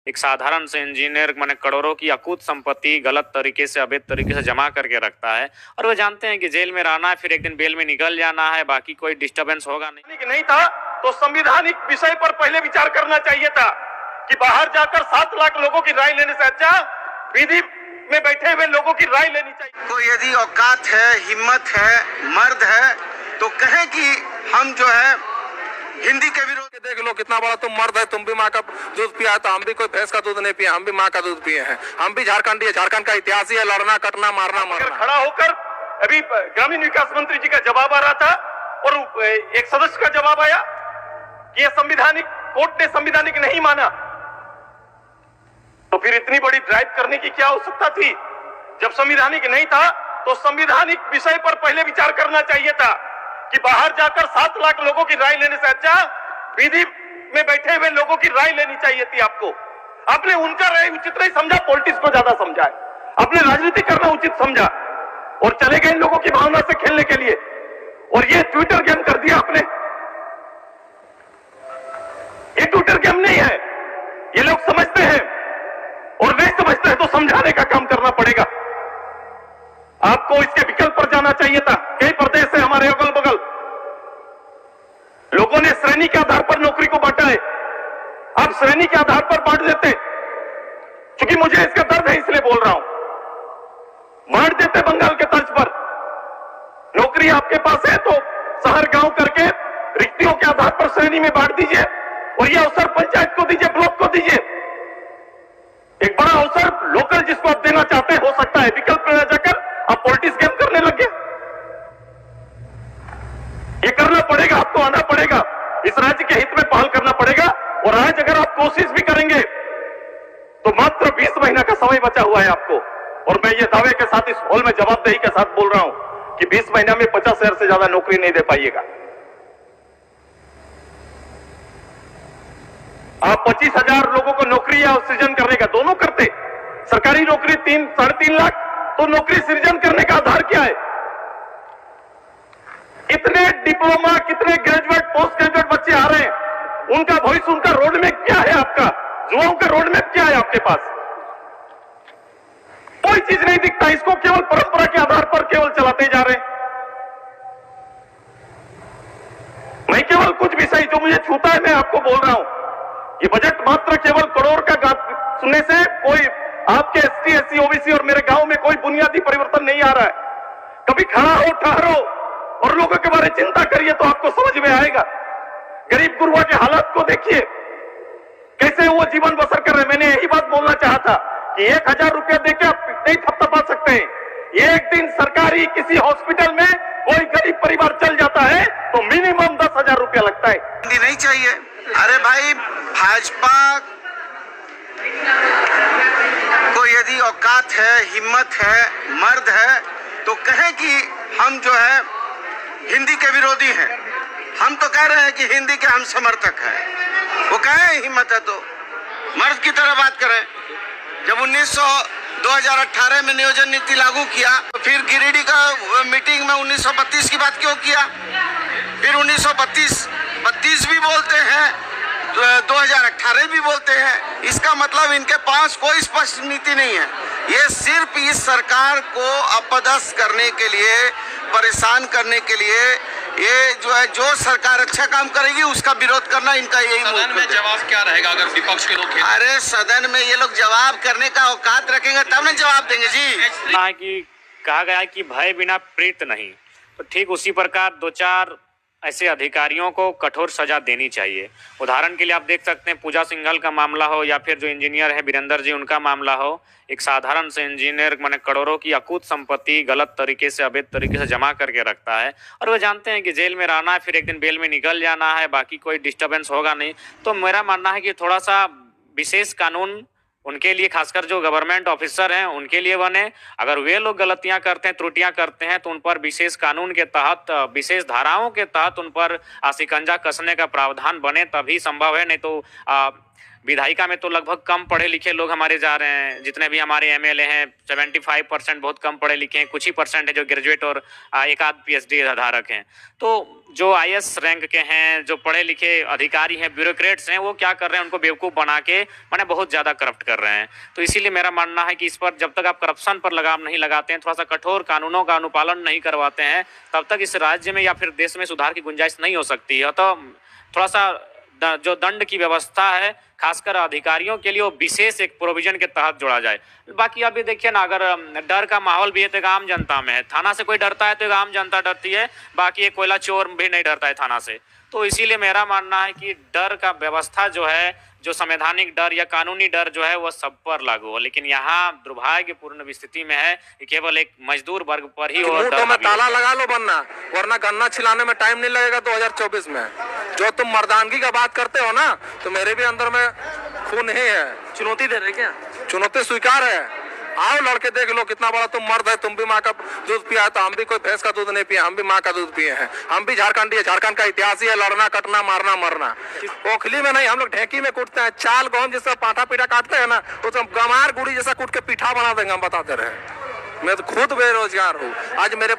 एक साधारण से इंजीनियर माने करोड़ों की अकूत संपत्ति गलत तरीके से अवैध तरीके से जमा करके रखता है और वो जानते हैं कि जेल में रहना है, फिर एक दिन बेल में निकल जाना है, बाकी कोई डिस्टरबेंस होगा नहीं था तो संविधानिक विषय पर पहले विचार करना चाहिए था कि बाहर जाकर 7 लाख लोगों की राय लेने से अच्छा विधि में बैठे हुए लोगों की राय लेनी चाहिए। तो यदि औकात है, हिम्मत है, मर्द है तो कहें कि हम जो है हिंदी के विरोध। देख लो कितना बड़ा तुम मर्द है, तुम भी माँ का दूध पिया है तो हम भी कोई भैंस का दूध नहीं पिए, हम भी माँ का दूध पिए हैं, हम भी झारखंडी है, झारखंड का इतिहास ही है लड़ना कटना मारना मरना। खड़ा होकर अभी ग्रामीण विकास मंत्री जी का जवाब आ रहा था और एक सदस्य का जवाब आया कि यह संविधानिक कोर्ट ने संविधानिक नहीं माना, तो फिर इतनी बड़ी ड्राइव करने की क्या आवश्यकता थी? जब संविधानिक नहीं था तो संविधानिक विषय पर पहले विचार करना चाहिए था कि बाहर जाकर 7 लाख लोगों की राय लेने से अच्छा विधि में बैठे हुए लोगों की राय लेनी चाहिए थी आपको। आपने उनका राय उचित नहीं समझा, पॉलिटिक्स को ज्यादा समझा है, आपने राजनीति करना उचित समझा और चले गए इन लोगों की भावना से खेलने के लिए और ये ट्विटर गेम कर दिया आपने। ये ट्विटर गेम नहीं है, ये लोग समझते हैं और नहीं समझते हैं तो समझाने का काम करना पड़ेगा। आपको इसके विकल्प पर जाना चाहिए था। कई प्रदेश है हमारे अगल बगल, लोगों ने श्रेणी के आधार पर नौकरी को बांटा है, आप श्रेणी के आधार पर बांट देते, क्योंकि मुझे इसका दर्द है इसलिए बोल रहा हूं। बांट देते बंगाल के तर्ज पर, नौकरी आपके पास है तो शहर गांव करके रिक्तियों के आधार पर श्रेणी में बांट दीजिए और यह अवसर पंचायत को दीजिए, ब्लॉक को दीजिए। एक बड़ा अवसर लोकल जिसको आप देना चाहते हैं हो सकता है, विकल्प में जाकर आप पॉलिटिक्स गेम करने लगे। ये करना पड़ेगा, आपको आना पड़ेगा, इस राज्य के हित में पहल करना पड़ेगा। और आज अगर आप कोशिश भी करेंगे तो मात्र 20 महीना का समय बचा हुआ है आपको, और मैं ये दावे के साथ इस हॉल में जवाबदेही के साथ बोल रहा हूं कि 20 महीना में 50,000 से ज्यादा नौकरी नहीं दे पाइएगा। आप 25,000 लोगों को नौकरी या सृजन करने का दोनों करते, सरकारी नौकरी 3-3.5 लाख, तो नौकरी सृजन करने का आधार क्या है? कितने डिप्लोमा, कितने ग्रेजुएट, पोस्ट ग्रेजुएट बच्चे आ रहे हैं, उनका भविष्य, उनका रोड मैप क्या है? आपका युवाओं का रोड मैप क्या है आपके पास? कोई चीज नहीं दिखता, इसको केवल परंपरा के आधार पर केवल चलाते जा रहे हैं। मैं केवल कुछ विषय जो मुझे छूता है मैं आपको बोल रहा हूं। ये बजट मात्र केवल करोड़ का सुनने से कोई आपके एसटी, एससी, ओबीसी और मेरे गांव में कोई बुनियादी परिवर्तन नहीं आ रहा है। कभी खड़ा हो, ठहरो और लोगों के बारे में चिंता करिए तो आपको समझ में आएगा। गरीब गुरबा के हालात को देखिए, कैसे वो जीवन बसर कर रहे हैं। मैंने यही बात बोलना चाहा था कि 1,000 रुपया देके आप नहीं थपथपा सकते हैं। एक दिन सरकारी किसी हॉस्पिटल में कोई गरीब परिवार चल जाता है तो मिनिमम 10,000 रुपया लगता है। हिंदी नहीं चाहिए। अरे भाई, भाजपा को यदि औकात है, हिम्मत है, मर्द है तो कहें कि हम जो है हिंदी के विरोधी हैं। हम तो कह रहे हैं कि हिंदी के हम समर्थक हैं। वो कहें हिम्मत है तो मर्द की तरह बात करें। जब 2018 में नियोजन नीति लागू किया तो फिर गिरिडीह का मीटिंग में 1932 की बात क्यों किया? फिर 1932 भी बोलते हैं, 2018 भी बोलते हैं। इसका मतलब इनके पास कोई स्पष्ट नीति नहीं है। ये सिर्फ इस सरकार को अपदस्थ करने के लिए, परेशान करने के लिए, ये जो है जो सरकार अच्छा काम करेगी उसका विरोध करना इनका यही। सदन में जवाब क्या रहेगा अगर विपक्ष के लोग? अरे सदन में ये लोग जवाब करने का औकात रखेंगे तब ना जवाब देंगे जी। कि कहा गया कि भय बिना प्रीत नहीं, तो ठीक उसी प्रकार 2-4 ऐसे अधिकारियों को कठोर सजा देनी चाहिए। उदाहरण के लिए आप देख सकते हैं पूजा सिंघल का मामला हो या फिर जो इंजीनियर है वीरेंद्र जी उनका मामला हो। एक साधारण से इंजीनियर माने करोड़ों की अकूत संपत्ति गलत तरीके से अवैध तरीके से जमा करके रखता है और वो जानते हैं कि जेल में रहना है, फिर एक दिन बेल में निकल जाना है, बाकी कोई डिस्टरबेंस होगा नहीं। तो मेरा मानना है कि थोड़ा सा विशेष कानून उनके लिए, खासकर जो गवर्नमेंट ऑफिसर हैं उनके लिए बने। अगर वे लोग गलतियां करते हैं, त्रुटियां करते हैं तो उन पर विशेष कानून के तहत, विशेष धाराओं के तहत उन पर शिकंजा कसने का प्रावधान बने, तभी संभव है। नहीं तो विधायिका में तो लगभग कम पढ़े लिखे लोग हमारे जा रहे हैं। जितने भी हमारे एमएलए हैं 75% बहुत कम पढ़े लिखे हैं, कुछ ही परसेंट है जो ग्रेजुएट और एक आध पीएचडी धारक हैं। तो जो आईएएस रैंक के हैं, जो पढ़े लिखे अधिकारी हैं, ब्यूरोक्रेट्स हैं, वो क्या कर रहे हैं, उनको बेवकूफ़ बना के माने बहुत ज़्यादा करप्ट कर रहे हैं। तो इसीलिए मेरा मानना है कि इस पर जब तक आप करप्शन पर लगाम नहीं लगाते हैं, थोड़ा सा कठोर कानूनों का अनुपालन नहीं करवाते हैं, तब तक इस राज्य में या फिर देश में सुधार की गुंजाइश नहीं हो सकती है। तो थोड़ा सा जो दंड की व्यवस्था है खासकर अधिकारियों के लिए वो विशेष एक प्रोविजन के तहत जोड़ा जाए। बाकी अभी देखिए ना, अगर डर का माहौल भी है तो एक आम जनता में है, थाना से कोई डरता है तो एक आम जनता डरती है, बाकी एक कोयला चोर भी नहीं डरता है थाना से। तो इसीलिए मेरा मानना है कि डर का व्यवस्था जो है, जो संवैधानिक डर या कानूनी डर जो है वो सब पर लागू हो, लेकिन यहाँ दुर्भाग्यपूर्ण स्थिति में है कि केवल एक मजदूर वर्ग पर ही वो डर में ताला लगा लो वरना गन्ना छिलाने में टाइम नहीं लगेगा 2024 में। जो तुम मर्दानगी का बात करते हो ना, तो मेरे भी अंदर में खून ही है। चुनौती दे रहे क्या? चुनौती स्वीकार है। आओ लड़के देख लो कितना बड़ा तुम मर्द है, तुम भी माँ का दूध पिया है तो हम भी कोई भैंस का दूध नहीं पिए, हम भी माँ का दूध पिए हैं। हम भी झारखंडी है, झारखंड का इतिहास ही है लड़ना कटना मारना मरना। ओखली में नहीं, हम लोग ढेंकी में कूटते हैं। चाल गेहूं जैसा पाठा पीठा काटते हैं ना, उसको गमार गुड़ी जैसा कूट के पीठा बना देंगे, हम बताते रहे। मैं तो खुद बेरोजगार हूँ। आज मेरे